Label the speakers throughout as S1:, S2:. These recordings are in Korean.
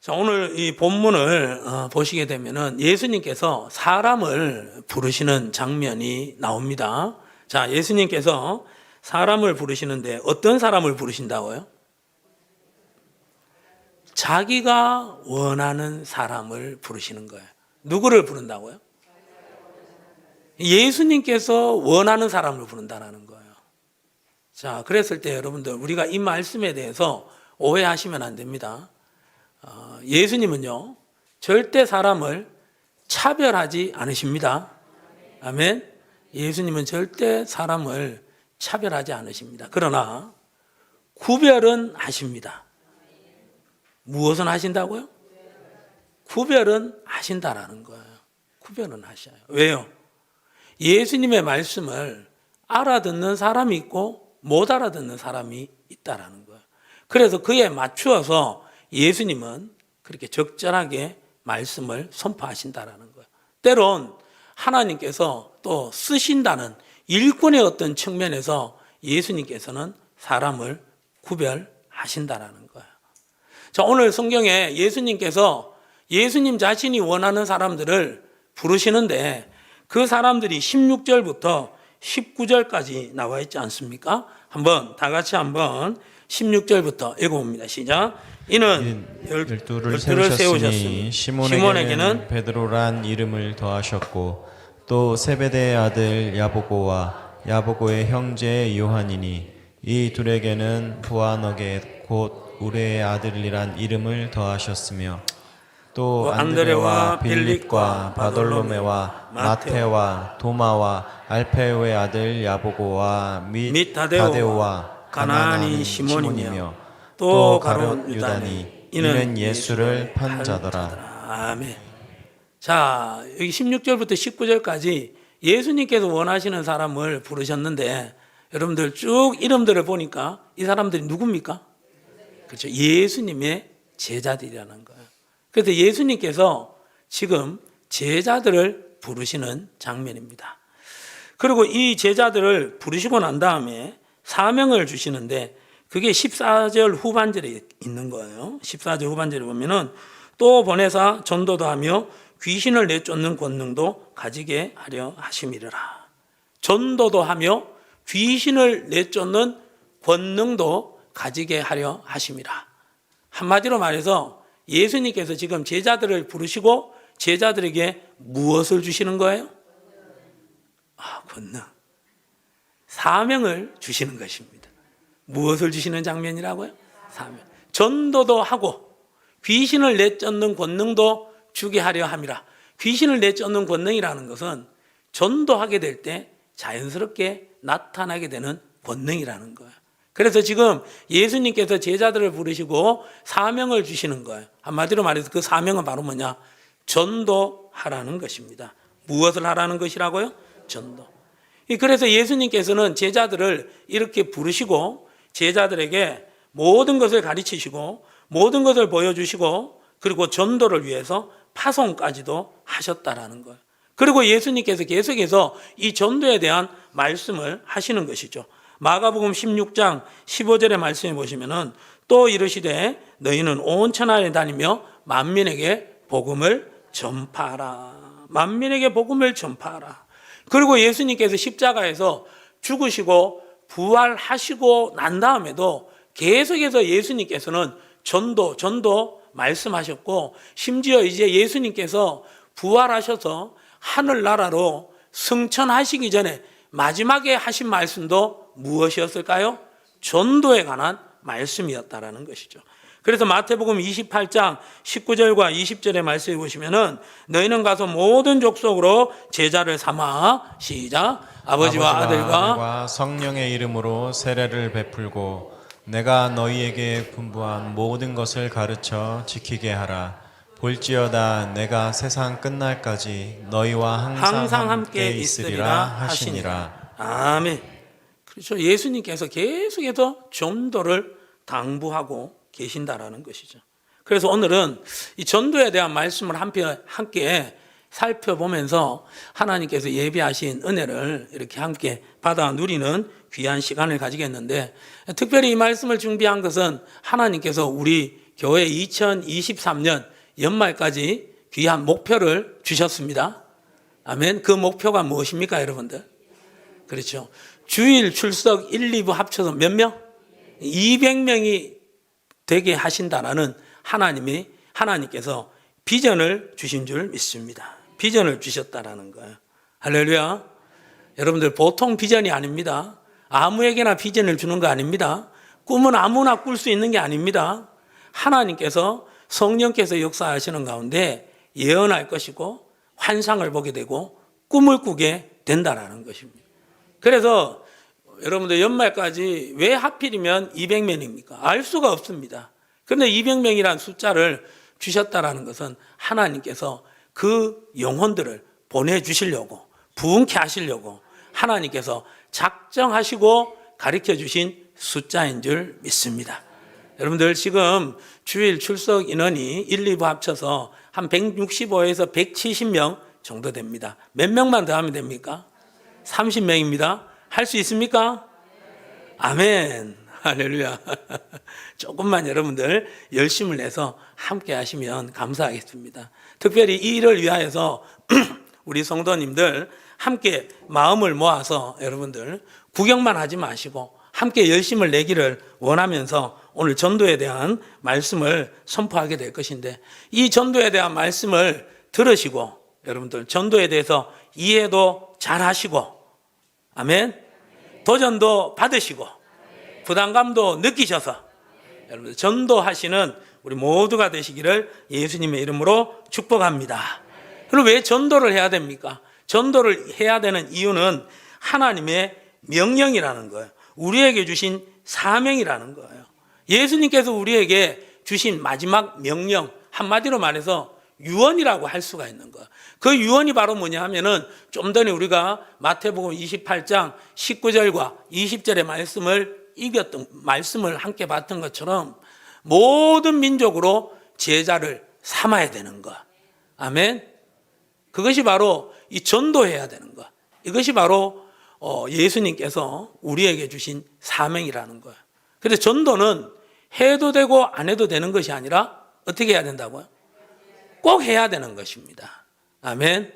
S1: 자, 오늘 이 본문을 보시게 되면은 예수님께서 사람을 부르시는 장면이 나옵니다. 자, 예수님께서 사람을 부르시는데 어떤 사람을 부르신다고요? 자기가 원하는 사람을 부르시는 거예요. 누구를 부른다고요? 예수님께서 원하는 사람을 부른다는 거예요. 자, 그랬을 때 여러분들 우리가 이 말씀에 대해서 오해하시면 안 됩니다. 예수님은요 절대 사람을 차별하지 않으십니다. 아멘. 예수님은 절대 사람을 차별하지 않으십니다. 그러나 구별은 하십니다. 무엇은 하신다고요? 구별은 하신다라는 거예요. 구별은 하셔요. 왜요? 예수님의 말씀을 알아듣는 사람이 있고 못 알아듣는 사람이 있다라는 거예요. 그래서 그에 맞추어서 예수님은 그렇게 적절하게 말씀을 선포하신다라는 거예요. 때론 하나님께서 또 쓰신다는 일꾼의 어떤 측면에서 예수님께서는 사람을 구별하신다라는 거예요. 자, 오늘 성경에 예수님께서 예수님 자신이 원하는 사람들을 부르시는데 그 사람들이 16절부터 19절까지 나와 있지 않습니까? 다 같이 한번 16절부터 읽어봅니다. 시작. 이는
S2: 열두를
S1: 세우셨으니
S2: 시몬에게는 베드로란 이름을 더하셨고 또 세베대의 아들 야보고와 야보고의 형제 요한이니 이 둘에게는 보아너게 곧 우레의 아들이란 이름을 더하셨으며 또 안드레와 빌립과 바돌로메와 마테와 도마와 알페오의 아들 야보고와 및 다데오와 가나안인 시몬이며 또 가룟 유다니 이는 예수를 판 자더라.
S1: 아멘. 자, 여기 16절부터 19절까지 예수님께서 원하시는 사람을 부르셨는데 여러분들 쭉 이름들을 보니까 이 사람들이 누굽니까? 그렇죠. 예수님의 제자들이라는 거예요. 그래서 예수님께서 지금 제자들을 부르시는 장면입니다. 그리고 이 제자들을 부르시고 난 다음에 사명을 주시는데 그게 14절 후반절에 있는 거예요. 14절 후반절에 보면은 또 보내사 전도도 하며 귀신을 내쫓는 권능도 가지게 하려 하심이라. 전도도 하며 귀신을 내쫓는 권능도 가지게 하려 하심이라. 한마디로 말해서 예수님께서 지금 제자들을 부르시고 제자들에게 무엇을 주시는 거예요? 권능. 사명을 주시는 것입니다. 무엇을 주시는 장면이라고요? 사명. 전도도 하고 귀신을 내쫓는 권능도 주게 하려 함이라. 귀신을 내쫓는 권능이라는 것은 전도하게 될 때 자연스럽게 나타나게 되는 권능이라는 거예요. 그래서 지금 예수님께서 제자들을 부르시고 사명을 주시는 거예요. 한마디로 말해서 그 사명은 바로 뭐냐? 전도하라는 것입니다. 무엇을 하라는 것이라고요? 전도. 그래서 예수님께서는 제자들을 이렇게 부르시고 제자들에게 모든 것을 가르치시고 모든 것을 보여주시고 그리고 전도를 위해서 파송까지도 하셨다라는 거예요. 그리고 예수님께서 계속해서 이 전도에 대한 말씀을 하시는 것이죠. 마가복음 16장 15절의 말씀에 보시면은 또 이르시되 너희는 온 천하에 다니며 만민에게 복음을 전파하라. 만민에게 복음을 전파하라. 그리고 예수님께서 십자가에서 죽으시고 부활하시고 난 다음에도 계속해서 예수님께서는 전도 말씀하셨고 심지어 이제 예수님께서 부활하셔서 하늘나라로 승천하시기 전에 마지막에 하신 말씀도 무엇이었을까요? 전도에 관한 말씀이었다라는 것이죠. 그래서 마태복음 28장 19절과 20절의 말씀에 보시면은 너희는 가서 모든 족속으로 제자를 삼아 시작 아버지와 아들과
S2: 성령의 이름으로 세례를 베풀고 내가 너희에게 분부한 모든 것을 가르쳐 지키게 하라. 볼지어다 내가 세상 끝날까지 너희와 항상 함께 있으리라 하시니라.
S1: 아멘. 그렇죠. 예수님께서 계속해서 전도를 당부하고 계신다라는 것이죠. 그래서 오늘은 이 전도에 대한 말씀을 함께 살펴보면서 하나님께서 예비하신 은혜를 이렇게 함께 받아 누리는 귀한 시간을 가지겠는데 특별히 이 말씀을 준비한 것은 하나님께서 우리 교회 2023년 연말까지 귀한 목표를 주셨습니다. 아멘. 그 목표가 무엇입니까, 여러분들? 그렇죠. 주일 출석 1, 2부 합쳐서 몇 명? 200명이 되게 하신다라는 하나님께서 비전을 주신 줄 믿습니다. 비전을 주셨다라는 거예요. 할렐루야. 여러분들 보통 비전이 아닙니다. 아무에게나 비전을 주는 거 아닙니다. 꿈은 아무나 꿀 수 있는 게 아닙니다. 하나님께서 성령께서 역사하시는 가운데 예언할 것이고 환상을 보게 되고 꿈을 꾸게 된다라는 것입니다. 그래서 여러분들 연말까지 왜 하필이면 200명입니까? 알 수가 없습니다. 그런데 200명이라는 숫자를 주셨다라는 것은 하나님께서 그 영혼들을 보내주시려고 부흥케 하시려고 하나님께서 작정하시고 가르쳐 주신 숫자인 줄 믿습니다. 여러분들 지금 주일 출석 인원이 1, 2부 합쳐서 한 165에서 170명 정도 됩니다. 몇 명만 더 하면 됩니까? 30명입니다. 할 수 있습니까? 아멘. 할렐루야. 조금만 여러분들 열심을 내서 함께 하시면 감사하겠습니다. 특별히 이 일을 위하여서 우리 성도님들 함께 마음을 모아서 여러분들 구경만 하지 마시고 함께 열심을 내기를 원하면서 오늘 전도에 대한 말씀을 선포하게 될 것인데, 이 전도에 대한 말씀을 들으시고 여러분들 전도에 대해서 이해도 잘 하시고, 아멘, 도전도 받으시고 부담감도 느끼셔서 여러분들 전도하시는 우리 모두가 되시기를 예수님의 이름으로 축복합니다. 그리고 왜 전도를 해야 됩니까? 전도를 해야 되는 이유는 하나님의 명령이라는 거예요. 우리에게 주신 사명이라는 거예요. 예수님께서 우리에게 주신 마지막 명령, 한마디로 말해서 유언이라고 할 수가 있는 거예요. 그 유언이 바로 뭐냐 하면은 좀 전에 우리가 마태복음 28장 19절과 20절의 말씀을 함께 봤던 것처럼 모든 민족으로 제자를 삼아야 되는 것. 아멘. 그것이 바로 이 전도해야 되는 것. 이것이 바로 예수님께서 우리에게 주신 사명이라는 거예요. 그래서 전도는 해도 되고 안 해도 되는 것이 아니라 어떻게 해야 된다고요? 꼭 해야 되는 것입니다. 아멘.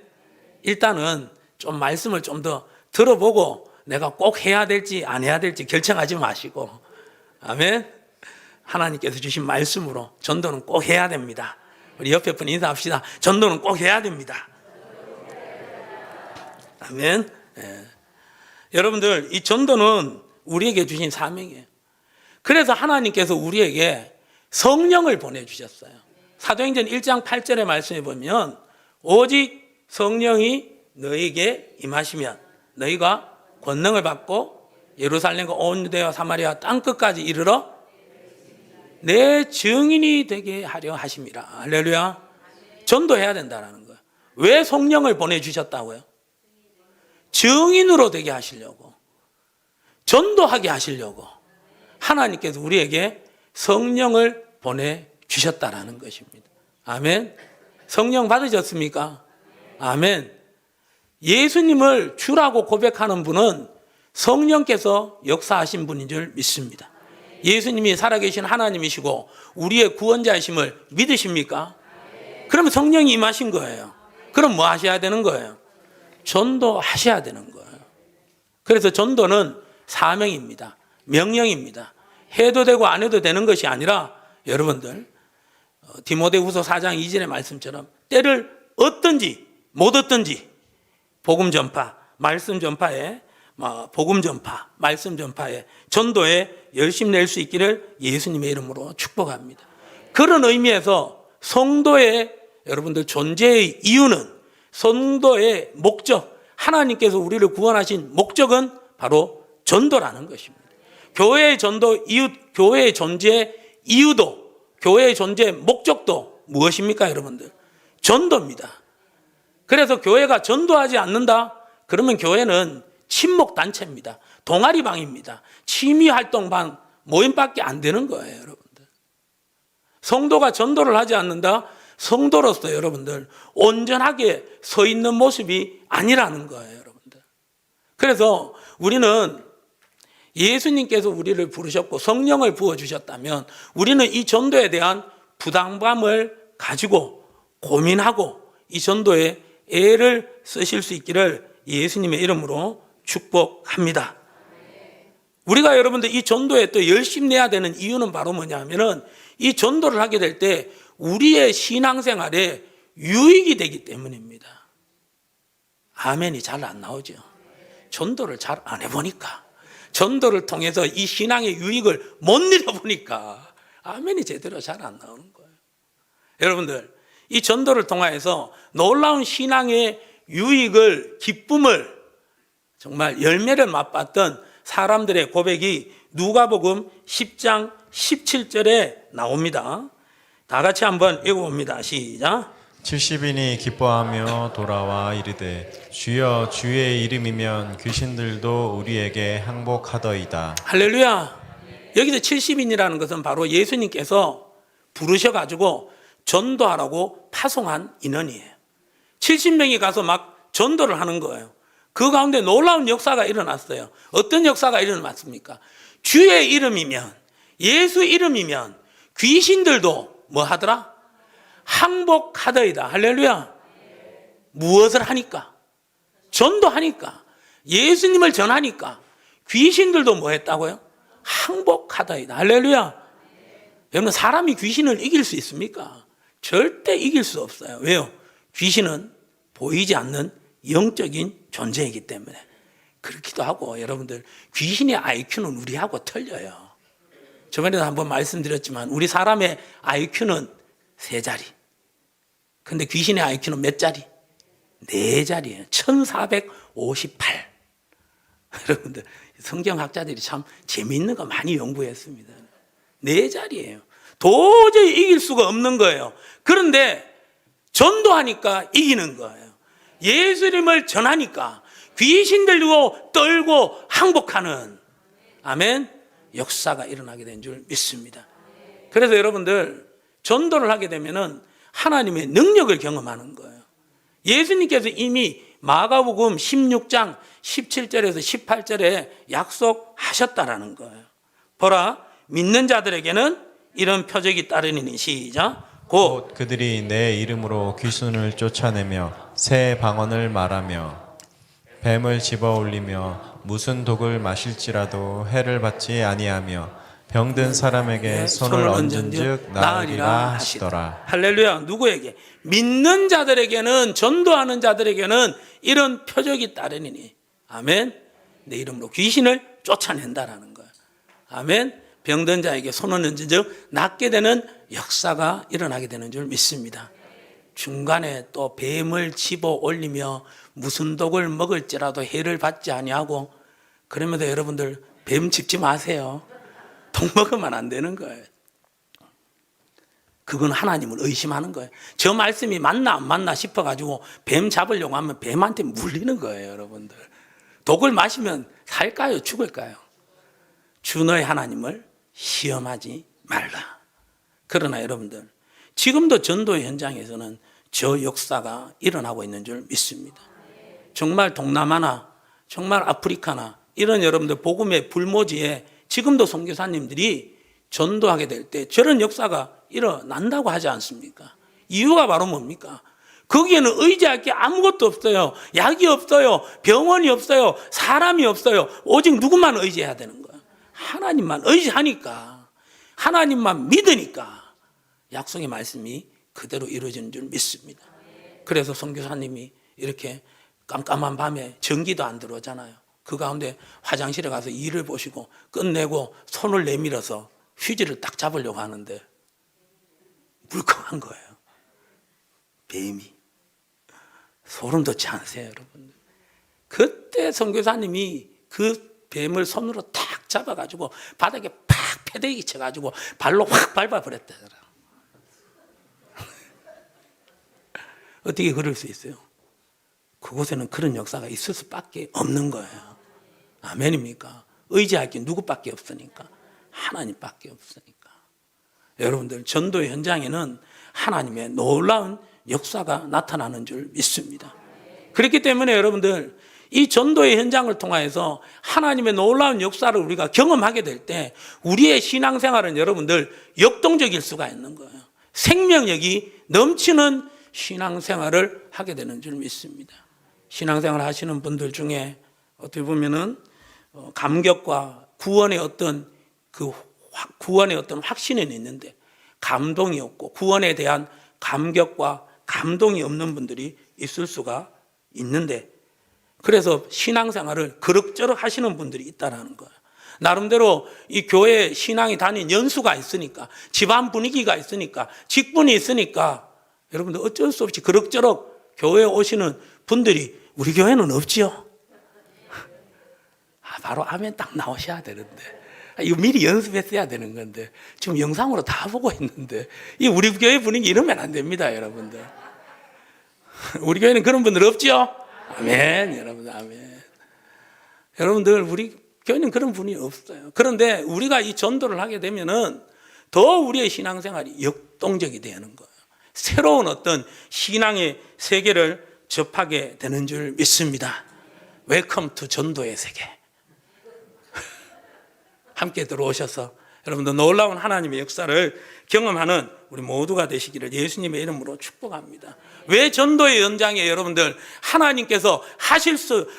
S1: 일단은 좀 말씀을 좀 더 들어보고 내가 꼭 해야 될지 안 해야 될지 결정하지 마시고, 아멘, 하나님께서 주신 말씀으로 전도는 꼭 해야 됩니다. 우리 옆에 분 인사합시다. 전도는 꼭 해야 됩니다. 아멘. 예. 여러분들, 이 전도는 우리에게 주신 사명이에요. 그래서 하나님께서 우리에게 성령을 보내주셨어요. 사도행전 1장 8절의 말씀에 보면 오직 성령이 너희에게 임하시면 너희가 권능을 받고 예루살렘과 온 유대와 사마리아 땅끝까지 이르러 내 증인이 되게 하려 하심이라. 할렐루야. 전도해야 된다는 거예요. 왜 성령을 보내주셨다고요? 증인으로 되게 하시려고, 전도하게 하시려고 하나님께서 우리에게 성령을 보내주셨다라는 것입니다. 아멘. 성령 받으셨습니까? 아멘. 예수님을 주라고 고백하는 분은 성령께서 역사하신 분인 줄 믿습니다. 예수님이 살아계신 하나님이시고 우리의 구원자이심을 믿으십니까? 그러면 성령이 임하신 거예요. 그럼 뭐 하셔야 되는 거예요? 전도하셔야 되는 거예요. 그래서 전도는 사명입니다. 명령입니다. 해도 되고 안 해도 되는 것이 아니라 여러분들 디모데후서 4장 2절의 말씀처럼 때를 얻든지 못 얻든지 복음 전파, 말씀 전파에 복음 전파, 말씀 전파에 전도에 열심 낼 수 있기를 예수님의 이름으로 축복합니다. 그런 의미에서 성도의 여러분들 존재의 이유는, 성도의 목적, 하나님께서 우리를 구원하신 목적은 바로 전도라는 것입니다. 교회의 전도 이유, 교회의 존재 이유도, 교회의 존재 목적도 무엇입니까, 여러분들? 전도입니다. 그래서 교회가 전도하지 않는다? 그러면 교회는 친목 단체입니다. 동아리방입니다. 취미활동반 모임밖에 안 되는 거예요, 여러분들. 성도가 전도를 하지 않는다? 성도로서 여러분들 온전하게 서 있는 모습이 아니라는 거예요, 여러분들. 그래서 우리는 예수님께서 우리를 부르셨고 성령을 부어주셨다면 우리는 이 전도에 대한 부담감을 가지고 고민하고 이 전도에 애를 쓰실 수 있기를 예수님의 이름으로 축복합니다. 우리가 여러분들 이 전도에 또 열심히 내야 되는 이유는 바로 뭐냐면은 이 전도를 하게 될 때 우리의 신앙생활에 유익이 되기 때문입니다. 아멘이 잘 안 나오죠. 전도를 잘 안 해보니까, 전도를 통해서 이 신앙의 유익을 못 누려보니까 아멘이 제대로 잘 안 나오는 거예요. 여러분들, 이 전도를 통하여서 놀라운 신앙의 유익을, 기쁨을, 정말 열매를 맛봤던 사람들의 고백이 누가복음 10장 17절에 나옵니다. 다 같이 한번 읽어봅니다. 시작.
S2: 70인이 기뻐하며 돌아와 이르되 주여 주의 이름이면 귀신들도 우리에게 항복하더이다.
S1: 할렐루야. 여기서 70인이라는 것은 바로 예수님께서 부르셔가지고 전도하라고 파송한 인원이에요. 70명이 가서 막 전도를 하는 거예요. 그 가운데 놀라운 역사가 일어났어요. 어떤 역사가 일어났습니까? 주의 이름이면, 예수 이름이면 귀신들도 뭐 하더라? 항복하더이다. 할렐루야. 무엇을 하니까? 전도하니까, 예수님을 전하니까 귀신들도 뭐 했다고요? 항복하더이다. 할렐루야. 여러분, 사람이 귀신을 이길 수 있습니까? 절대 이길 수 없어요. 왜요? 귀신은 보이지 않는 영적인 존재이기 때문에. 그렇기도 하고, 여러분들, 귀신의 IQ는 우리하고 틀려요. 저번에도 한번 말씀드렸지만 우리 사람의 IQ는 3자리. 근데 귀신의 IQ는 몇 자리? 4자리예요. 1458. 여러분들, 성경학자들이 참 재미있는 거 많이 연구했습니다. 4자리예요. 도저히 이길 수가 없는 거예요. 그런데 전도하니까 이기는 거예요. 예수님을 전하니까 귀신들도 떨고 항복하는, 아멘, 역사가 일어나게 된 줄 믿습니다. 그래서 여러분들, 전도를 하게 되면은 하나님의 능력을 경험하는 거예요. 예수님께서 이미 마가복음 16장 17절에서 18절에 약속하셨다라는 거예요. 보라, 믿는 자들에게는 이런 표적이 따르니, 시작. 곧
S2: 그들이 내 이름으로 귀신을 쫓아내며 새 방언을 말하며 뱀을 집어 올리며 무슨 독을 마실지라도 해를 받지 아니하며 병든 사람에게 손을 얹은즉 나으리라 하시더라.
S1: 할렐루야. 누구에게? 믿는 자들에게는, 전도하는 자들에게는 이런 표적이 따르니, 아멘. 내 이름으로 귀신을 쫓아낸다라는 거예요. 아멘. 병든 자에게 손을 얹은즉 낫게 되는 역사가 일어나게 되는 줄 믿습니다. 중간에 또 뱀을 집어 올리며 무슨 독을 먹을지라도 해를 받지 아니하고, 그러면서 여러분들 뱀 집지 마세요. 독 먹으면 안 되는 거예요. 그건 하나님을 의심하는 거예요. 저 말씀이 맞나 안 맞나 싶어가지고 뱀 잡으려고 하면 뱀한테 물리는 거예요. 여러분들, 독을 마시면 살까요 죽을까요? 주 너의 하나님을 시험하지 말라. 그러나 여러분들, 지금도 전도의 현장에서는 저 역사가 일어나고 있는 줄 믿습니다. 정말 동남아나 정말 아프리카나 이런 여러분들 복음의 불모지에 지금도 선교사님들이 전도하게 될 때 저런 역사가 일어난다고 하지 않습니까? 이유가 바로 뭡니까? 거기에는 의지할 게 아무것도 없어요. 약이 없어요. 병원이 없어요. 사람이 없어요. 오직 누구만 의지해야 되는 거예요? 하나님만 의지하니까, 하나님만 믿으니까 약속의 말씀이 그대로 이루어지는 줄 믿습니다. 그래서 선교사님이 이렇게 깜깜한 밤에 전기도 안 들어오잖아요. 그 가운데 화장실에 가서 일을 보시고 끝내고 손을 내밀어서 휴지를 딱 잡으려고 하는데 물컹한 거예요. 뱀이. 소름 돋지 않으세요, 여러분? 그때 선교사님이 그 뱀을 손으로 탁 잡아가지고 바닥에 팍 패대기 쳐가지고 발로 확 밟아버렸다더라. 어떻게 그럴 수 있어요? 그곳에는 그런 역사가 있을 수밖에 없는 거예요. 아멘입니까? 의지할 게 누구밖에 없으니까, 하나님밖에 없으니까. 여러분들, 전도의 현장에는 하나님의 놀라운 역사가 나타나는 줄 믿습니다. 그렇기 때문에 여러분들, 이 전도의 현장을 통해서 하나님의 놀라운 역사를 우리가 경험하게 될 때 우리의 신앙생활은 여러분들 역동적일 수가 있는 거예요. 생명력이 넘치는 신앙생활을 하게 되는 줄 믿습니다. 신앙생활 하시는 분들 중에 어떻게 보면은 감격과 구원의 어떤 구원의 어떤 확신은 있는데 감동이 없고 구원에 대한 감격과 감동이 없는 분들이 있을 수가 있는데, 그래서 신앙생활을 그럭저럭 하시는 분들이 있다라는 거예요. 나름대로 이 교회 신앙이 다닌 연수가 있으니까, 집안 분위기가 있으니까, 직분이 있으니까 여러분들 어쩔 수 없이 그럭저럭 교회에 오시는 분들이 우리 교회는 없지요. 바로 아멘 딱 나오셔야 되는데, 이거 미리 연습했어야 되는 건데 지금 영상으로 다 보고 있는데, 이 우리 교회 분위기 이러면 안 됩니다, 여러분들. 우리 교회는 그런 분들 없지요? 아멘, 여러분들, 아멘. 여러분들, 우리 교회는 그런 분이 없어요. 그런데 우리가 이 전도를 하게 되면은 더 우리의 신앙생활이 역동적이 되는 거예요. 새로운 어떤 신앙의 세계를 접하게 되는 줄 믿습니다. 웰컴 투 전도의 세계. 함께 들어오셔서 여러분들 놀라운 하나님의 역사를 경험하는 우리 모두가 되시기를 예수님의 이름으로 축복합니다. 왜 전도의 연장에 여러분들 하나님께서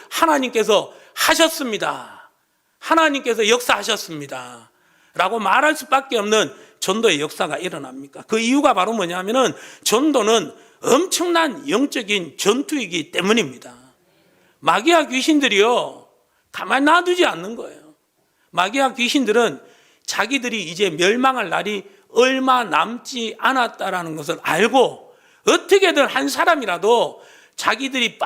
S1: 하나님께서 하셨습니다. 하나님께서 역사하셨습니다. 라고 말할 수밖에 없는 전도의 역사가 일어납니까? 그 이유가 바로 뭐냐면은 전도는 엄청난 영적인 전투이기 때문입니다. 마귀와 귀신들이요, 가만히 놔두지 않는 거예요. 마귀와 귀신들은 자기들이 이제 멸망할 날이 얼마 남지 않았다라는 것을 알고 어떻게든 한 사람이라도 자기들이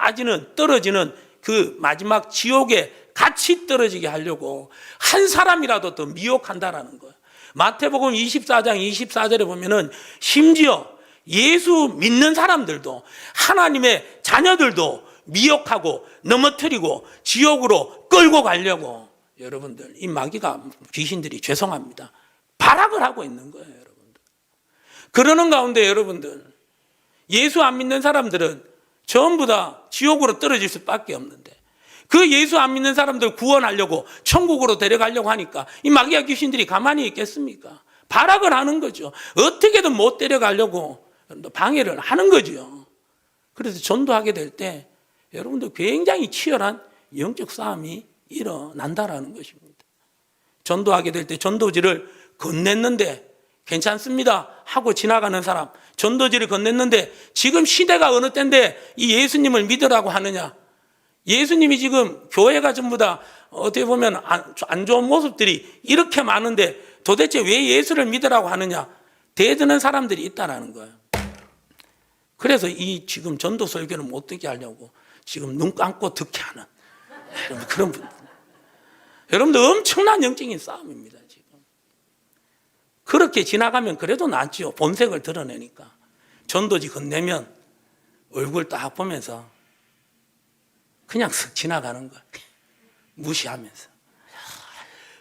S1: 떨어지는 그 마지막 지옥에 같이 떨어지게 하려고 한 사람이라도 더 미혹한다라는 거예요. 마태복음 24장 24절에 보면은 심지어 예수 믿는 사람들도 하나님의 자녀들도 미혹하고 넘어뜨리고 지옥으로 끌고 가려고 여러분들, 이 마귀가 귀신들이 죄송합니다, 발악을 하고 있는 거예요, 여러분들. 그러는 가운데 여러분들, 예수 안 믿는 사람들은 전부 다 지옥으로 떨어질 수밖에 없는데, 그 예수 안 믿는 사람들 구원하려고 천국으로 데려가려고 하니까 이 마귀와 귀신들이 가만히 있겠습니까? 발악을 하는 거죠. 어떻게든 못 데려가려고 방해를 하는 거죠. 그래서 전도하게 될 때 여러분들 굉장히 치열한 영적 싸움이 일어난다라는 것입니다. 전도하게 될 때 전도지를 건넸는데 괜찮습니다 하고 지나가는 사람, 전도지를 건넸는데 지금 시대가 어느 때인데 이 예수님을 믿으라고 하느냐? 예수님이 지금 교회가 전부 다 어떻게 보면 안 좋은 모습들이 이렇게 많은데 도대체 왜 예수를 믿으라고 하느냐? 대드는 사람들이 있다라는 거예요. 그래서 이 지금 전도 설교를 못 듣게 하려고 지금 눈 감고 듣게 하는 그런 분들. 여러분들 엄청난 영적인 싸움입니다, 지금. 그렇게 지나가면 그래도 낫지요. 본색을 드러내니까. 전도지 건네면 얼굴 딱 보면서 그냥 쓱 지나가는 거야. 무시하면서.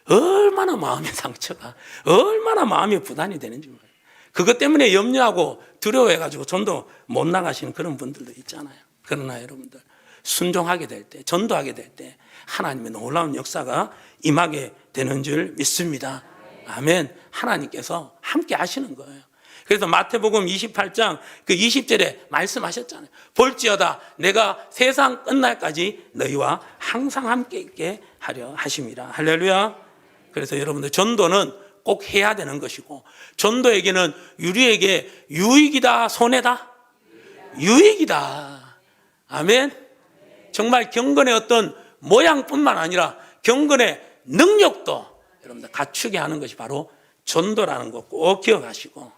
S1: 얼마나 마음의 상처가, 얼마나 마음의 부담이 되는지 몰라요. 그것 때문에 염려하고 두려워해가지고 전도 못 나가시는 그런 분들도 있잖아요. 그러나 여러분들, 순종하게 될 때, 전도하게 될 때 하나님의 놀라운 역사가 임하게 되는 줄 믿습니다. 아멘. 하나님께서 함께 하시는 거예요. 그래서 마태복음 28장 그 20절에 말씀하셨잖아요. 볼지어다 내가 세상 끝날까지 너희와 항상 함께 있게 하려 하심이라. 할렐루야. 그래서 여러분들, 전도는 꼭 해야 되는 것이고, 전도에게는 우리에게 유익이다, 손해다? 유익이다. 아멘. 정말 경건의 어떤 모양뿐만 아니라 경건의 능력도 여러분들 갖추게 하는 것이 바로 전도라는 거 꼭 기억하시고,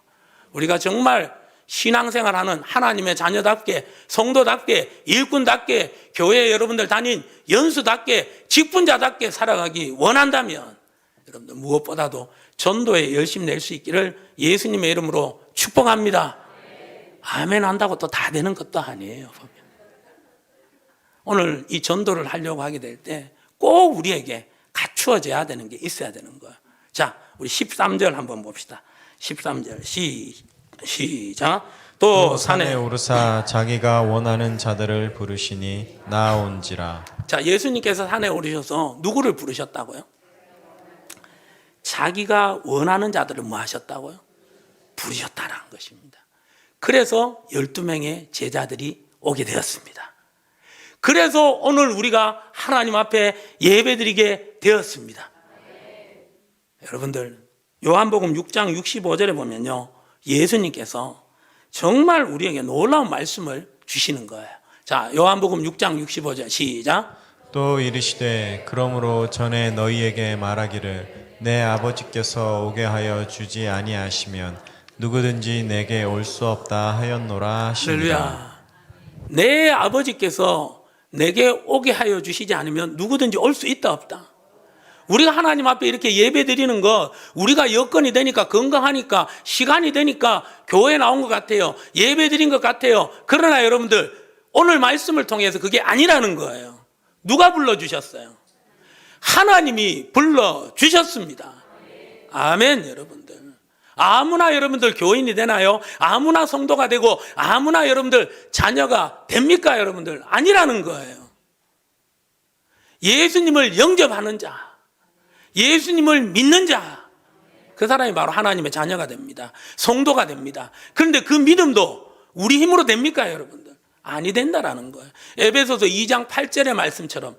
S1: 우리가 정말 신앙생활하는 하나님의 자녀답게, 성도답게, 일꾼답게, 교회 여러분들 다닌 연수답게, 직분자답게 살아가기 원한다면 여러분들 무엇보다도 전도에 열심 낼 수 있기를 예수님의 이름으로 축복합니다. 아멘 한다고 또 다 되는 것도 아니에요. 오늘 이 전도를 하려고 하게 될 때 꼭 우리에게 갖추어져야 되는 게 있어야 되는 거예요. 자, 우리 13절 한번 봅시다. 13절 시작. 또 산에
S2: 오르사 자기가 원하는 자들을 부르시니 나아온지라.
S1: 자, 예수님께서 산에 오르셔서 누구를 부르셨다고요? 자기가 원하는 자들을 뭐 하셨다고요? 부르셨다는 것입니다. 그래서 12명의 제자들이 오게 되었습니다. 그래서 오늘 우리가 하나님 앞에 예배드리게 되었습니다. 여러분들, 요한복음 6장 65절에 보면요, 예수님께서 정말 우리에게 놀라운 말씀을 주시는 거예요. 자, 요한복음 6장 65절 시작.
S2: 또 이르시되 그러므로 전에 너희에게 말하기를 내 아버지께서 오게 하여 주지 아니하시면 누구든지 내게 올 수 없다 하였노라 하시니라.
S1: 할렐루야. 내 아버지께서 내게 오게 하여 주시지 않으면 누구든지 올 수 있다 없다. 우리가 하나님 앞에 이렇게 예배 드리는 것, 우리가 여건이 되니까, 건강하니까, 시간이 되니까 교회에 나온 것 같아요. 예배 드린 것 같아요. 그러나 여러분들, 오늘 말씀을 통해서 그게 아니라는 거예요. 누가 불러주셨어요? 하나님이 불러주셨습니다. 아멘. 여러분들, 아무나 여러분들 교인이 되나요? 아무나 성도가 되고 아무나 여러분들 자녀가 됩니까? 여러분들 아니라는 거예요. 예수님을 영접하는 자, 예수님을 믿는 자, 그 사람이 바로 하나님의 자녀가 됩니다. 성도가 됩니다. 그런데 그 믿음도 우리 힘으로 됩니까? 여러분들 아니 된다라는 거예요. 에베소서 2장 8절의 말씀처럼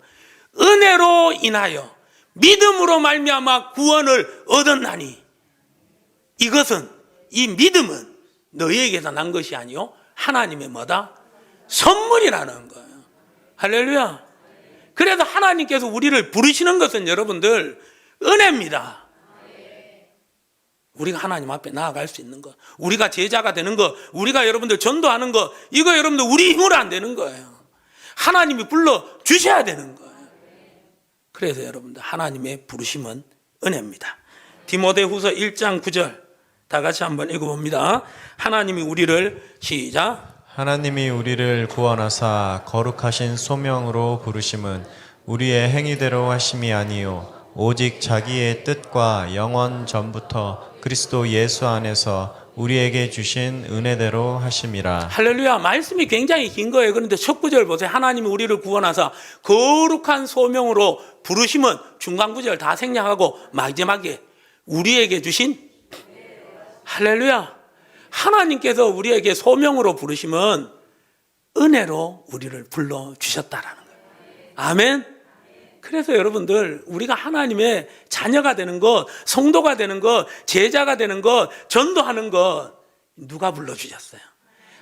S1: 은혜로 인하여 믿음으로 말미암아 구원을 얻었나니 이것은, 이 믿음은 너희에게서 난 것이 아니요 하나님의 뭐다? 선물이라는 거예요. 할렐루야. 그래서 하나님께서 우리를 부르시는 것은 여러분들 은혜입니다. 우리가 하나님 앞에 나아갈 수 있는 것, 우리가 제자가 되는 것, 우리가 여러분들 전도하는 것, 이거 여러분들 우리 힘으로 안 되는 거예요. 하나님이 불러주셔야 되는 거예요. 그래서 여러분들 하나님의 부르심은 은혜입니다. 디모데후서 1장 9절 다 같이 한번 읽어봅니다. 하나님이 우리를 시작.
S2: 하나님이 우리를 구원하사 거룩하신 소명으로 부르심은 우리의 행위대로 하심이 아니요 오직 자기의 뜻과 영원 전부터 그리스도 예수 안에서 우리에게 주신 은혜대로 하심이라.
S1: 할렐루야. 말씀이 굉장히 긴 거예요. 그런데 첫 구절 보세요. 하나님이 우리를 구원하사 거룩한 소명으로 부르심은, 중간 구절 다 생략하고 마지막에 우리에게 주신, 할렐루야. 하나님께서 우리에게 소명으로 부르심은 은혜로 우리를 불러주셨다라는 거예요. 아멘. 그래서 여러분들 우리가 하나님의 자녀가 되는 것, 성도가 되는 것, 제자가 되는 것, 전도하는 것 누가 불러주셨어요?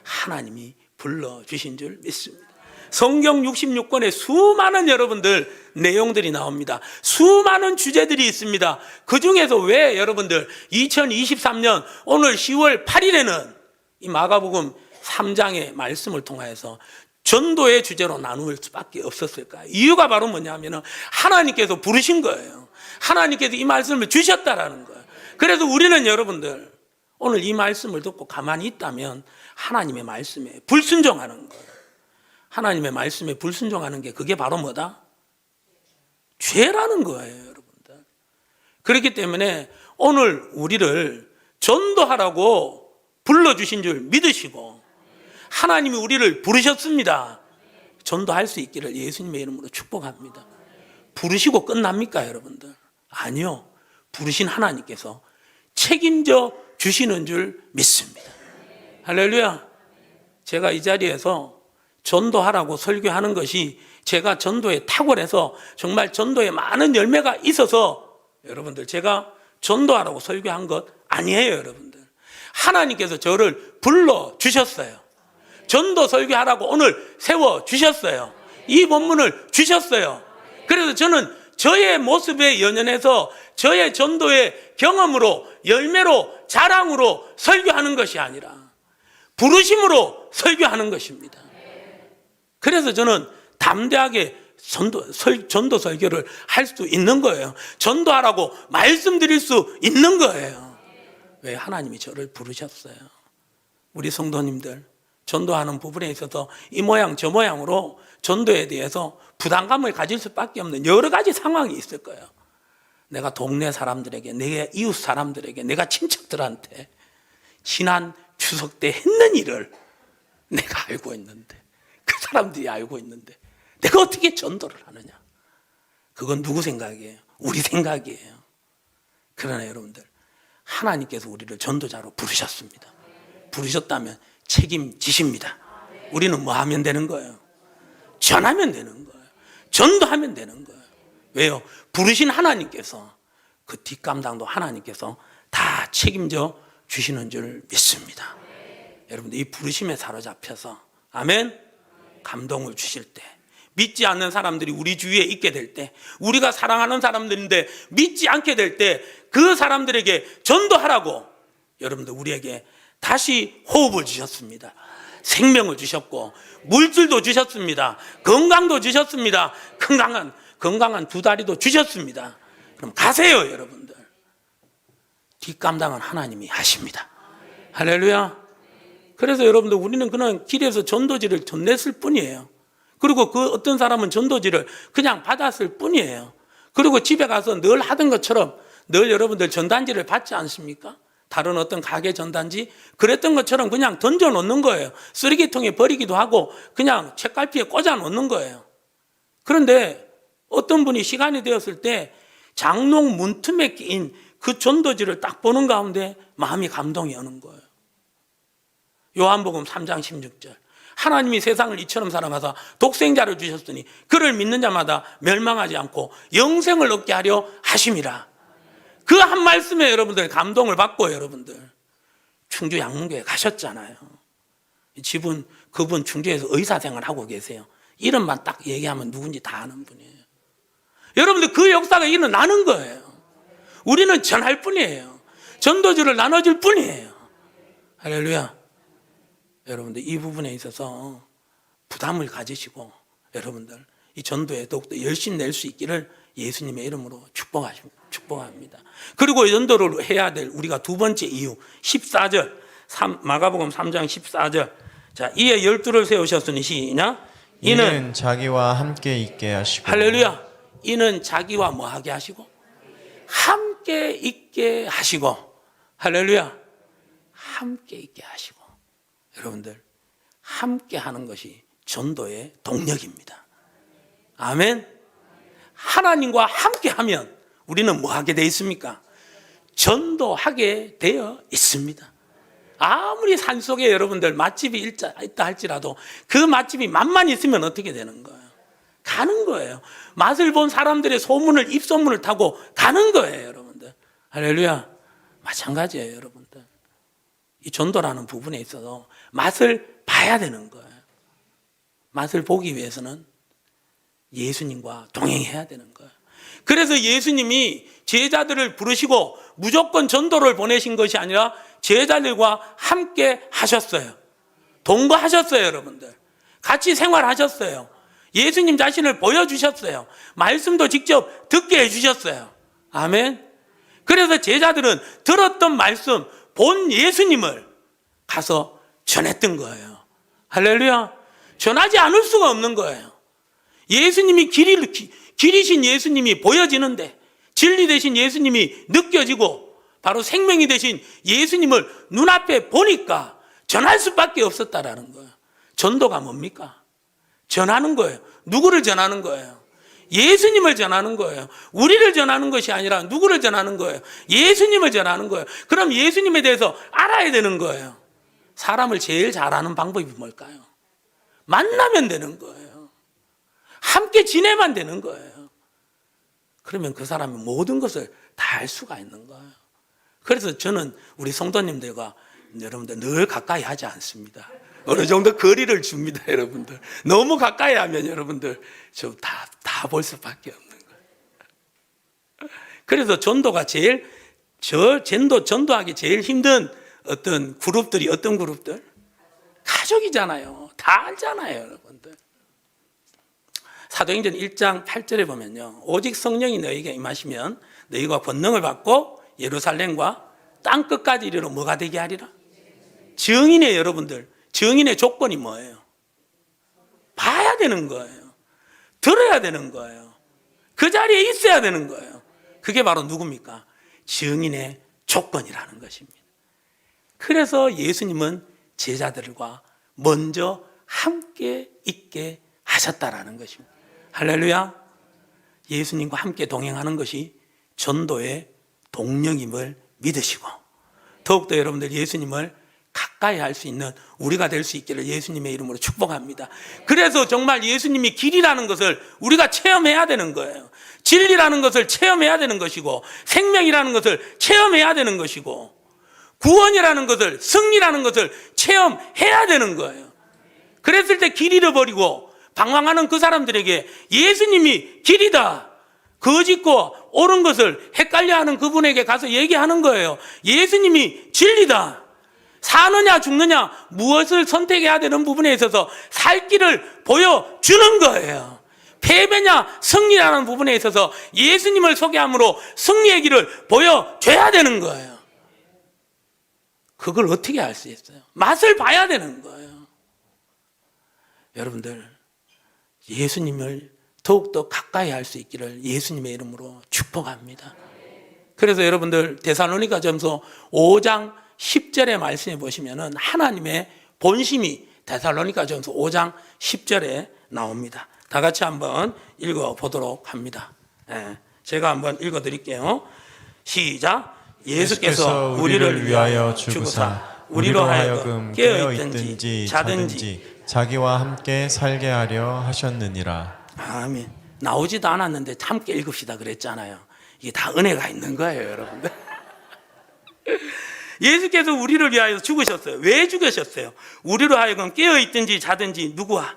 S1: 하나님이 불러주신 줄 믿습니다. 성경 66권에 수많은 여러분들 내용들이 나옵니다. 수많은 주제들이 있습니다. 그 중에서 왜 여러분들 2023년 오늘 10월 8일에는 이 마가복음 3장의 말씀을 통하여서 전도의 주제로 나눌 수밖에 없었을까요? 이유가 바로 뭐냐면 하나님께서 부르신 거예요. 하나님께서 이 말씀을 주셨다라는 거예요. 그래서 우리는 여러분들 오늘 이 말씀을 듣고 가만히 있다면 하나님의 말씀에 불순종하는 거예요. 하나님의 말씀에 불순종하는 게 그게 바로 뭐다? 죄라는 거예요, 여러분들. 그렇기 때문에 오늘 우리를 전도하라고 불러주신 줄 믿으시고 하나님이 우리를 부르셨습니다. 전도할 수 있기를 예수님의 이름으로 축복합니다. 부르시고 끝납니까, 여러분들? 아니요. 부르신 하나님께서 책임져 주시는 줄 믿습니다. 할렐루야. 제가 이 자리에서 전도하라고 설교하는 것이 제가 전도에 탁월해서 정말 전도에 많은 열매가 있어서 여러분들 제가 전도하라고 설교한 것 아니에요, 여러분들. 하나님께서 저를 불러주셨어요. 전도 설교하라고 오늘 세워주셨어요. 이 본문을 주셨어요. 그래서 저는 저의 모습에 연연해서 저의 전도의 경험으로, 열매로, 자랑으로 설교하는 것이 아니라 부르심으로 설교하는 것입니다. 그래서 저는 담대하게 전도 설교를 할 수 있는 거예요. 전도하라고 말씀드릴 수 있는 거예요. 왜? 하나님이 저를 부르셨어요. 우리 성도님들 전도하는 부분에 있어서 이 모양 저 모양으로 전도에 대해서 부담감을 가질 수밖에 없는 여러 가지 상황이 있을 거예요. 내가 동네 사람들에게, 내 이웃 사람들에게, 내가 친척들한테 지난 추석 때 했는 일을 내가 알고 있는데, 그 사람들이 알고 있는데 내가 어떻게 전도를 하느냐? 그건 누구 생각이에요? 우리 생각이에요. 그러나 여러분들 하나님께서 우리를 전도자로 부르셨습니다. 부르셨다면 책임지십니다. 우리는 뭐 하면 되는 거예요? 전하면 되는 거예요. 전도하면 되는 거예요. 왜요? 부르신 하나님께서 그 뒷감당도 하나님께서 다 책임져 주시는 줄 믿습니다. 여러분들 이 부르심에 사로잡혀서 아멘 감동을 주실 때 믿지 않는 사람들이 우리 주위에 있게 될 때 우리가 사랑하는 사람들인데 믿지 않게 될 때 그 사람들에게 전도하라고 여러분들 우리에게 다시 호흡을 주셨습니다. 생명을 주셨고 물질도 주셨습니다. 건강도 주셨습니다. 건강한 두 다리도 주셨습니다. 그럼 가세요 여러분들. 뒷감당은 하나님이 하십니다. 할렐루야. 그래서 여러분들 우리는 그냥 길에서 전도지를 전냈을 뿐이에요. 그리고 그 어떤 사람은 전도지를 그냥 받았을 뿐이에요. 그리고 집에 가서 늘 하던 것처럼 늘 여러분들 전단지를 받지 않습니까? 다른 어떤 가게 전단지 그랬던 것처럼 그냥 던져 놓는 거예요. 쓰레기통에 버리기도 하고 그냥 책갈피에 꽂아 놓는 거예요. 그런데 어떤 분이 시간이 되었을 때 장롱 문틈에 끼인 그 전도지를 딱 보는 가운데 마음이 감동이 오는 거예요. 요한복음 3장 16절 하나님이 세상을 이처럼 사랑하사 독생자를 주셨으니 그를 믿는 자마다 멸망하지 않고 영생을 얻게 하려 하심이라. 그 한 말씀에 여러분들 감동을 받고 여러분들 충주 양문교회 가셨잖아요. 그분 충주에서 의사생활 하고 계세요. 이름만 딱 얘기하면 누군지 다 아는 분이에요. 여러분들 그 역사가 일어나는 거예요. 우리는 전할 뿐이에요. 전도지를 나눠줄 뿐이에요. 할렐루야. 여러분들 이 부분에 있어서 부담을 가지시고 여러분들 이 전도에 더욱더 열심히 낼 수 있기를 예수님의 이름으로 축복합니다. 그리고 전도를 해야 될 우리가 두 번째 이유 14절 마가복음 3장 14절 자 이에 12를 세우셨으니 시작
S2: 이는 자기와 함께 있게 하시고
S1: 할렐루야. 이는 자기와 뭐 하게 하시고 함께 있게 하시고 할렐루야. 함께 있게 하시고 여러분들 함께 하는 것이 전도의 동력입니다. 아멘. 하나님과 함께 하면 우리는 뭐 하게 되어 있습니까? 전도하게 되어 있습니다. 아무리 산속에 여러분들 맛집이 있다 할지라도 그 맛집이 맛만 있으면 어떻게 되는 거예요? 가는 거예요. 맛을 본 사람들의 입소문을 타고 가는 거예요 여러분들. 할렐루야. 마찬가지예요 여러분들. 이 전도라는 부분에 있어서 맛을 봐야 되는 거예요. 맛을 보기 위해서는 예수님과 동행해야 되는 거예요. 그래서 예수님이 제자들을 부르시고 무조건 전도를 보내신 것이 아니라 제자들과 함께 하셨어요. 동거하셨어요 여러분들. 같이 생활하셨어요. 예수님 자신을 보여주셨어요. 말씀도 직접 듣게 해주셨어요. 아멘. 그래서 제자들은 들었던 말씀 본 예수님을 가서 전했던 거예요. 할렐루야. 전하지 않을 수가 없는 거예요. 예수님이 길이신 예수님이 보여지는데 진리 되신 예수님이 느껴지고 바로 생명이 되신 예수님을 눈앞에 보니까 전할 수밖에 없었다라는 거예요. 전도가 뭡니까? 전하는 거예요. 누구를 전하는 거예요? 예수님을 전하는 거예요. 우리를 전하는 것이 아니라 누구를 전하는 거예요? 예수님을 전하는 거예요. 그럼 예수님에 대해서 알아야 되는 거예요. 사람을 제일 잘 아는 방법이 뭘까요? 만나면 되는 거예요. 함께 지내면 되는 거예요. 그러면 그 사람이 모든 것을 다 알 수가 있는 거예요. 그래서 저는 우리 성도님들과 여러분들 늘 가까이 하지 않습니다. 어느 정도 거리를 줍니다, 여러분들. 너무 가까이 하면 여러분들 저 다 볼 수밖에 없는 거예요. 그래서 전도가 전도하기 제일 힘든 어떤 그룹들? 가족이잖아요. 다 알잖아요, 여러분들. 사도행전 1장 8절에 보면요. 오직 성령이 너희에게 임하시면 너희가 권능을 받고 예루살렘과 땅 끝까지 이르러 뭐가 되게 하리라? 증인의 여러분들. 증인의 조건이 뭐예요? 봐야 되는 거예요. 들어야 되는 거예요. 그 자리에 있어야 되는 거예요. 그게 바로 누굽니까? 증인의 조건이라는 것입니다. 그래서 예수님은 제자들과 먼저 함께 있게 하셨다라는 것입니다. 할렐루야. 예수님과 함께 동행하는 것이 전도의 동력임을 믿으시고 더욱더 여러분들 예수님을 가까이 할 수 있는 우리가 될 수 있기를 예수님의 이름으로 축복합니다. 그래서 정말 예수님이 길이라는 것을 우리가 체험해야 되는 거예요. 진리라는 것을 체험해야 되는 것이고, 생명이라는 것을 체험해야 되는 것이고, 구원이라는 것을, 승리라는 것을 체험해야 되는 거예요. 그랬을 때 길 잃어버리고 방황하는 그 사람들에게 예수님이 길이다, 거짓고 옳은 것을 헷갈려하는 그분에게 가서 얘기하는 거예요. 예수님이 진리다. 사느냐 죽느냐 무엇을 선택해야 되는 부분에 있어서 살 길을 보여주는 거예요. 패배냐 승리라는 부분에 있어서 예수님을 소개함으로 승리의 길을 보여줘야 되는 거예요. 그걸 어떻게 알 수 있어요? 맛을 봐야 되는 거예요. 여러분들, 예수님을 더욱더 가까이 할 수 있기를 예수님의 이름으로 축복합니다. 그래서 여러분들 데살로니가전서 5장 10절의 말씀에 보시면은 하나님의 본심이 데살로니가전서 5장 10절에 나옵니다. 다 같이 한번 읽어보도록 합니다. 제가 한번 읽어드릴게요. 시작. 예수께서 우리를 위하여 죽으사 우리로 하여금 깨어있든지 자든지
S2: 자기와 함께 살게 하려 하셨느니라.
S1: 아멘. 나오지도 않았는데 함께 읽읍시다 그랬잖아요. 이게 다 은혜가 있는 거예요, 여러분들. 예수께서 우리를 위하여 죽으셨어요. 왜 죽으셨어요? 우리로 하여금 깨어있든지 자든지 누구와?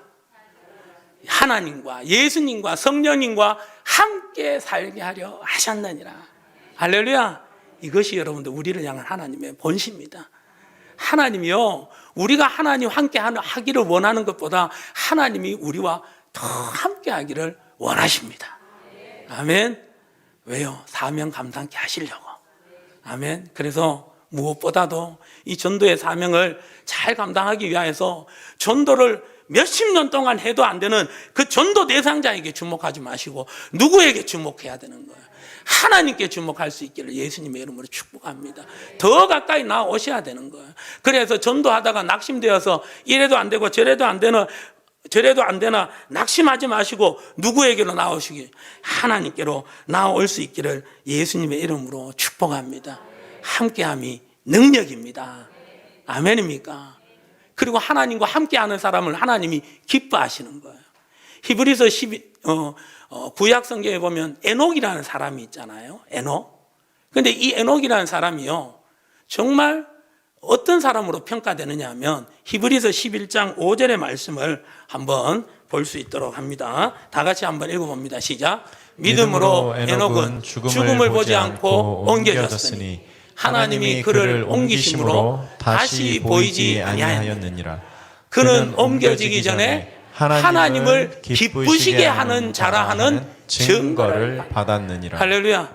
S1: 하나님과 예수님과 성령님과 함께 살게 하려 하셨느니라. 할렐루야. 이것이 여러분들 우리를 향한 하나님의 본심입니다. 하나님이요, 우리가 하나님 함께 하기를 원하는 것보다 하나님이 우리와 더 함께 하기를 원하십니다. 아멘. 왜요? 사명 감당케 하시려고. 아멘. 그래서 무엇보다도 이 전도의 사명을 잘 감당하기 위해서 전도를 몇십 년 동안 해도 안 되는 그 전도 대상자에게 주목하지 마시고 누구에게 주목해야 되는 거예요? 하나님께 주목할 수 있기를 예수님의 이름으로 축복합니다. 더 가까이 나오셔야 되는 거예요. 그래서 전도하다가 낙심되어서 이래도 안 되고 저래도 안 되나 낙심하지 마시고 누구에게로 나오시기? 하나님께로 나올 수 있기를 예수님의 이름으로 축복합니다. 함께함이 능력입니다. 아멘입니까? 그리고 하나님과 함께하는 사람을 하나님이 기뻐하시는 거예요. 히브리서 12 구약 성경에 보면 에녹이라는 사람이 있잖아요. 에녹. 근데 이 에녹이라는 사람이요, 정말 어떤 사람으로 평가되느냐 하면 히브리서 11장 5절의 말씀을 한번 볼 수 있도록 합니다. 다 같이 한번 읽어봅니다. 시작. 믿음으로 에녹은 죽음을 보지 않고 옮겨졌으니 하나님이 그를 옮기심으로 다시 보이지 아니하였느니라. 그는 옮겨지기 전에 하나님을 기쁘시게 하는 자라 하는 증거를
S2: 받았느니라.
S1: 할렐루야.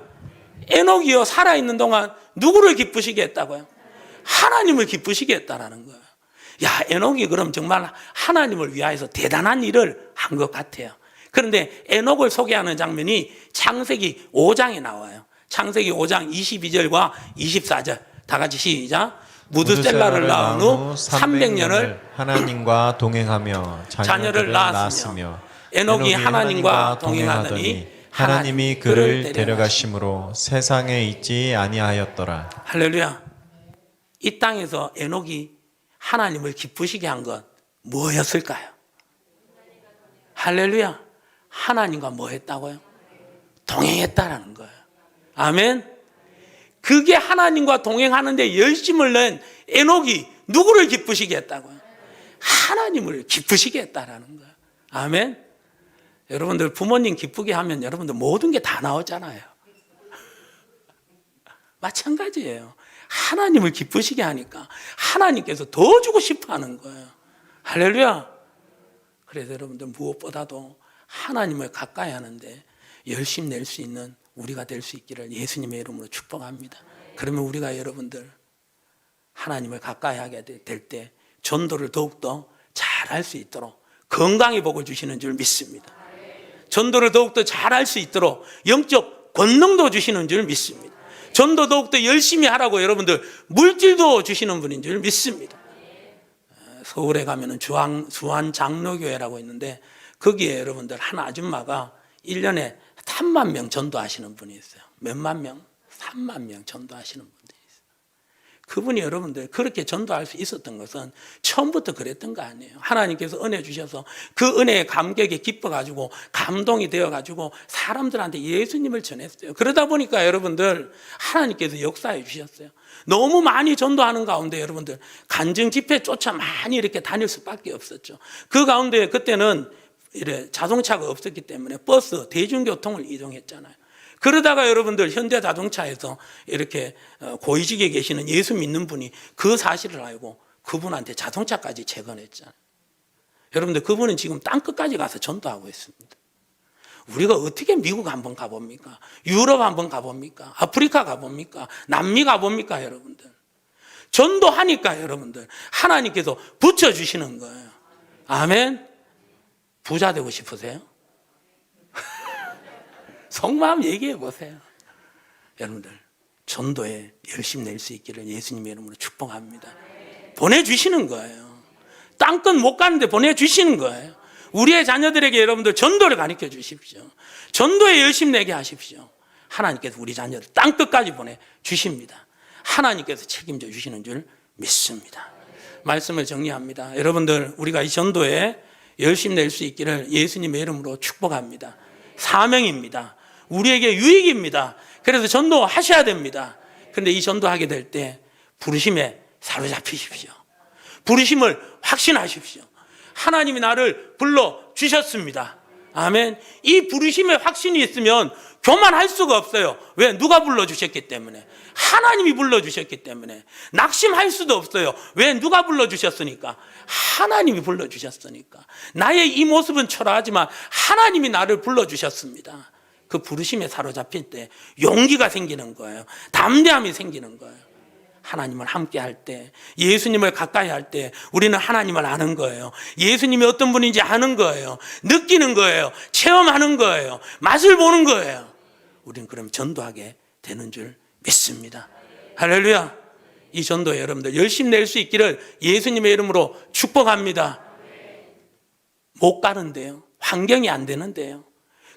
S1: 에녹이요, 살아있는 동안 누구를 기쁘시게 했다고요? 하나님을 기쁘시게 했다라는 거예요. 야, 에녹이 그럼 정말 하나님을 위하여서 대단한 일을 한 것 같아요. 그런데 에녹을 소개하는 장면이 창세기 5장에 나와요. 창세기 5장 22절과 24절 다 같이 시작. 무드셀라를 낳은 후 300년을
S2: 하나님과 동행하며 자녀를 낳았으며
S1: 에녹이 하나님과 동행하더니
S2: 하나님이 그를 데려가심으로 세상에 있지 아니하였더라.
S1: 할렐루야. 이 땅에서 에녹이 하나님을 기쁘시게 한 건 뭐였을까요? 할렐루야. 하나님과 뭐 했다고요? 동행했다라는 거예요. 아멘. 그게 하나님과 동행하는데 열심을 낸 에녹이 누구를 기쁘시게 했다고요? 하나님을 기쁘시게 했다라는 거예요. 아멘. 여러분들 부모님 기쁘게 하면 여러분들 모든 게 다 나오잖아요. 마찬가지예요. 하나님을 기쁘시게 하니까 하나님께서 더 주고 싶어 하는 거예요. 할렐루야. 그래서 여러분들 무엇보다도 하나님을 가까이 하는데 열심 낼 수 있는 우리가 될 수 있기를 예수님의 이름으로 축복합니다. 그러면 우리가 여러분들 하나님을 가까이 하게 될 때 전도를 더욱더 잘할 수 있도록 건강의 복을 주시는 줄 믿습니다. 전도를 더욱더 잘할 수 있도록 영적 권능도 주시는 줄 믿습니다. 전도 더욱더 열심히 하라고 여러분들 물질도 주시는 분인 줄 믿습니다. 서울에 가면은 수안 장로교회라고 있는데 거기에 여러분들 한 아줌마가 1년에 3만 명 전도하시는 분이 있어요. 몇만 명? 3만 명 전도하시는 분들이 있어요. 그분이 여러분들 그렇게 전도할 수 있었던 것은 처음부터 그랬던 거 아니에요. 하나님께서 은혜 주셔서 그 은혜의 감격에 기뻐가지고 감동이 되어가지고 사람들한테 예수님을 전했어요. 그러다 보니까 여러분들 하나님께서 역사해 주셨어요. 너무 많이 전도하는 가운데 여러분들 간증 집회 쫓아 많이 이렇게 다닐 수밖에 없었죠. 그 가운데 그때는 이래 자동차가 없었기 때문에 버스, 대중교통을 이동했잖아요. 그러다가 여러분들 현대자동차에서 이렇게 고위직에 계시는 예수 믿는 분이 그 사실을 알고 그분한테 자동차까지 재건했잖아요. 여러분들 그분은 지금 땅끝까지 가서 전도하고 있습니다. 우리가 어떻게 미국 한번 가봅니까? 유럽 한번 가봅니까? 아프리카 가봅니까? 남미 가봅니까? 여러분들 전도하니까 여러분들 하나님께서 붙여주시는 거예요. 아멘. 부자 되고 싶으세요? 속마음 얘기해 보세요. 여러분들 전도에 열심 낼 수 있기를 예수님의 이름으로 축복합니다. 보내주시는 거예요. 땅끝 못 가는데 보내주시는 거예요. 우리의 자녀들에게 여러분들 전도를 가르쳐 주십시오. 전도에 열심 내게 하십시오. 하나님께서 우리 자녀를 땅끝까지 보내주십니다. 하나님께서 책임져 주시는 줄 믿습니다. 말씀을 정리합니다. 여러분들 우리가 이 전도에 열심 낼 수 있기를 예수님의 이름으로 축복합니다. 사명입니다. 우리에게 유익입니다. 그래서 전도하셔야 됩니다. 그런데 이 전도하게 될 때 부르심에 사로잡히십시오. 부르심을 확신하십시오. 하나님이 나를 불러주셨습니다. 아멘. 이 부르심에 확신이 있으면 교만할 수가 없어요. 왜? 누가 불러주셨기 때문에. 하나님이 불러주셨기 때문에. 낙심할 수도 없어요. 왜? 누가 불러주셨으니까. 하나님이 불러주셨으니까. 나의 이 모습은 초라하지만 하나님이 나를 불러주셨습니다. 그 부르심에 사로잡힐 때 용기가 생기는 거예요. 담대함이 생기는 거예요. 하나님을 함께 할 때, 예수님을 가까이 할 때 우리는 하나님을 아는 거예요. 예수님이 어떤 분인지 아는 거예요. 느끼는 거예요. 체험하는 거예요. 맛을 보는 거예요. 우리는 그럼 전도하게 되는 줄 믿습니다. 할렐루야. 이 전도에 여러분들 열심히 낼 수 있기를 예수님의 이름으로 축복합니다. 못 가는데요. 환경이 안 되는데요.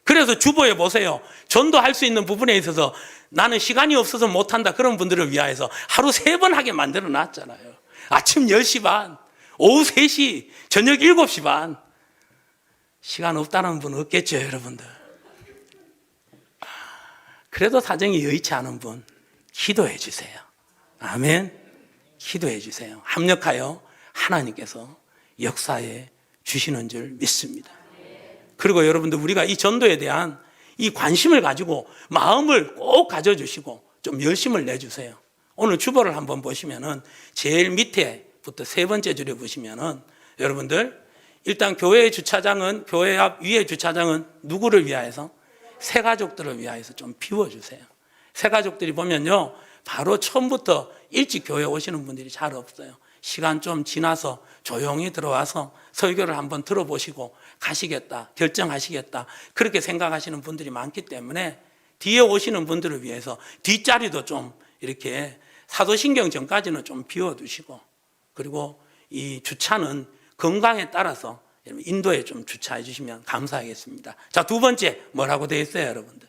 S1: 그래서 주보에 보세요. 전도할 수 있는 부분에 있어서 나는 시간이 없어서 못한다 그런 분들을 위하여서 하루 3번 하게 만들어 놨잖아요. 아침 10시 반, 오후 3시, 저녁 7시 반. 시간 없다는 분 없겠죠, 여러분들. 그래도 사정이 여의치 않은 분 기도해 주세요. 아멘. 기도해 주세요. 합력하여 하나님께서 역사에 주시는 줄 믿습니다. 그리고 여러분들 우리가 이 전도에 대한 이 관심을 가지고 마음을 꼭 가져주시고 좀 열심을 내주세요. 오늘 주보를 한번 보시면은 제일 밑에부터 3번째 줄에 보시면은 여러분들 일단 교회 주차장은 교회 앞 위에 주차장은 누구를 위하여서? 새가족들을 위하여서 좀 비워주세요. 새가족들이 보면요 바로 처음부터 일찍 교회 오시는 분들이 잘 없어요. 시간 좀 지나서 조용히 들어와서 설교를 한번 들어보시고 가시겠다, 결정하시겠다 그렇게 생각하시는 분들이 많기 때문에 뒤에 오시는 분들을 위해서 뒷자리도 좀 이렇게 사도신경 전까지는 좀 비워두시고 그리고 이 주차는 건강에 따라서 인도에 좀 주차해 주시면 감사하겠습니다. 자, 2번째 뭐라고 되어 있어요, 여러분들?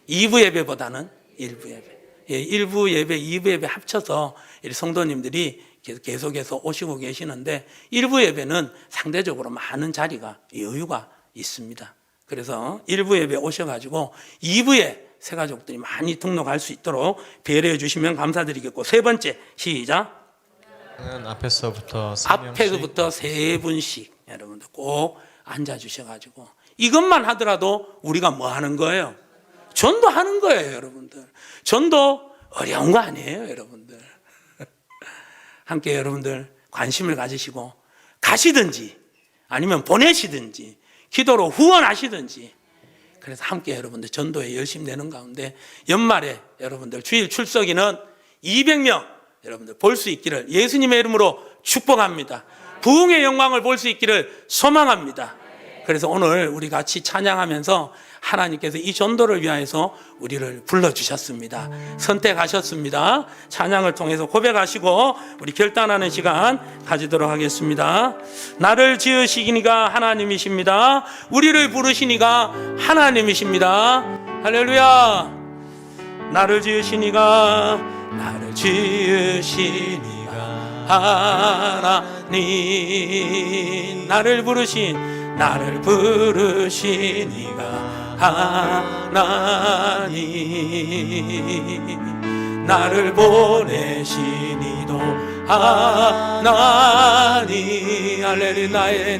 S1: 2부 예배보다는 1부 예배. 예, 1부 예배, 2부 예배 합쳐서 성도님들이 계속해서 오시고 계시는데 1부 예배는 상대적으로 많은 자리가 여유가 있습니다. 그래서 1부 예배 오셔가지고 2부에 새가족들이 많이 등록할 수 있도록 배려해 주시면 감사드리겠고 3번째 시작.
S2: 앞에서부터
S1: 3분씩 여러분들 꼭 앉아주셔가지고 이것만 하더라도 우리가 뭐 하는 거예요? 전도하는 거예요, 여러분들. 전도 어려운 거 아니에요, 여러분들. 함께 여러분들 관심을 가지시고 가시든지 아니면 보내시든지 기도로 후원하시든지 그래서 함께 여러분들 전도에 열심히 내는 가운데 연말에 여러분들 주일 출석인은 200명 여러분들 볼 수 있기를 예수님의 이름으로 축복합니다. 부흥의 영광을 볼 수 있기를 소망합니다. 그래서 오늘 우리 같이 찬양하면서 하나님께서 이 전도를 위하여서 우리를 불러주셨습니다. 선택하셨습니다. 찬양을 통해서 고백하시고 우리 결단하는 시간 가지도록 하겠습니다. 나를 지으시니가 하나님이십니다. 우리를 부르시니가 하나님이십니다. 할렐루야. 나를 지으시니가 나를 지으신 이가 하나님, 나를 부르신 이가 하나님, 나를 보내신 이도 하나님. 할렐루야. 나의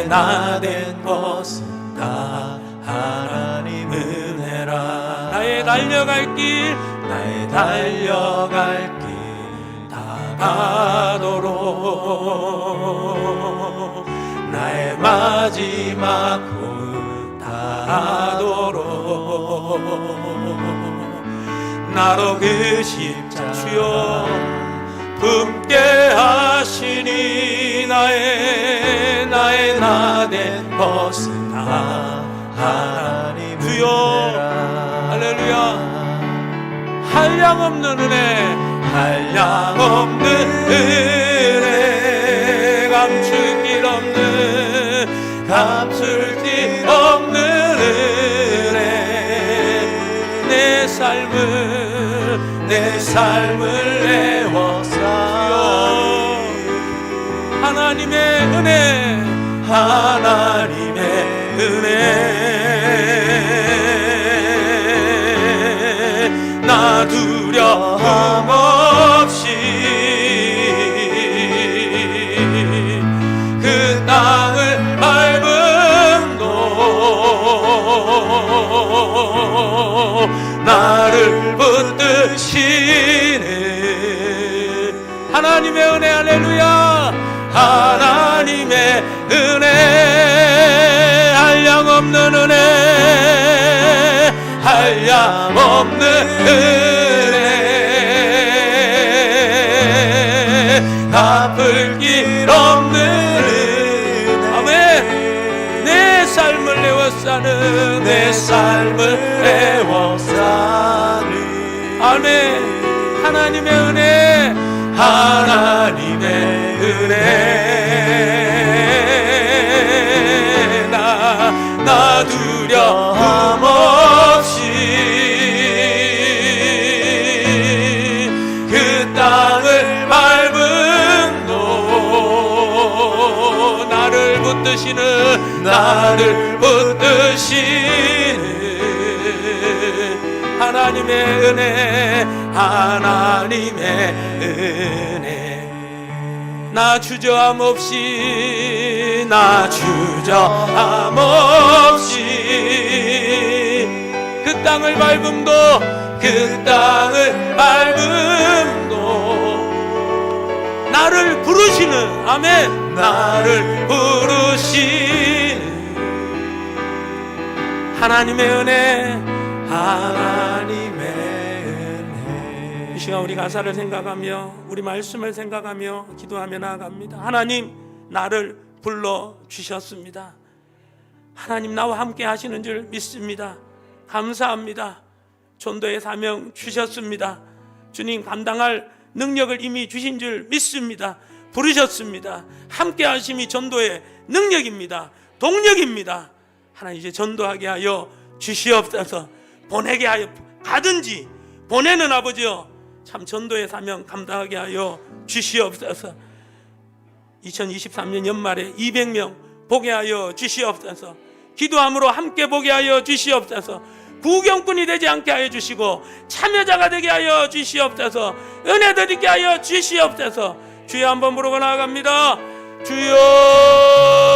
S1: 나된 것은 다 하나님 은혜라. 나의 달려갈 길 다가도록, 나의 마지막 호흡 다하도록, 나로 그 십자가 주여 품게 하시니, 나의 나된 것은 다 하나님 주여. 할렐루야. 한량없는 은혜, 감출 길 없는 은혜, 내 삶을 애워싸요. 하나님의 은혜, 나 두려움 없이 그 땅을 밟음도 나를 붙드시는 하나님의 은혜. 할렐루야. 하나님의 은혜, 한량없는 은혜, 한량없는 은혜, 갚을 길 없는 은혜. 아멘. 내 삶을 애워싸는 아멘. 하나님의 은혜, 나 두려움 없이 그 땅을 밟음도 나를 붙드시는 하나님의 은혜, 나 주저함 없이 그 땅을 밟음도 나를 부르시는 아멘, 나를 부르시는 하나님의 은혜, 이 시간 우리 가사를 생각하며 우리 말씀을 생각하며 기도하며 나아갑니다. 하나님, 나를 불러주셨습니다. 하나님, 나와 함께 하시는 줄 믿습니다. 감사합니다. 전도의 사명 주셨습니다. 주님, 감당할 능력을 이미 주신 줄 믿습니다. 부르셨습니다. 함께 하심이 전도의 능력입니다. 동력입니다. 하나님, 이제 전도하게 하여 주시옵소서. 보내게 하여, 가든지 보내는 아버지여, 참 전도의 사명 감당하게 하여 주시옵소서. 2023년 연말에 200명 보게 하여 주시옵소서. 기도함으로 함께 보게 하여 주시옵소서. 구경꾼이 되지 않게 하여 주시고 참여자가 되게 하여 주시옵소서. 은혜 드리게 하여 주시옵소서. 주여, 한번 부르고 나아갑니다. 주여.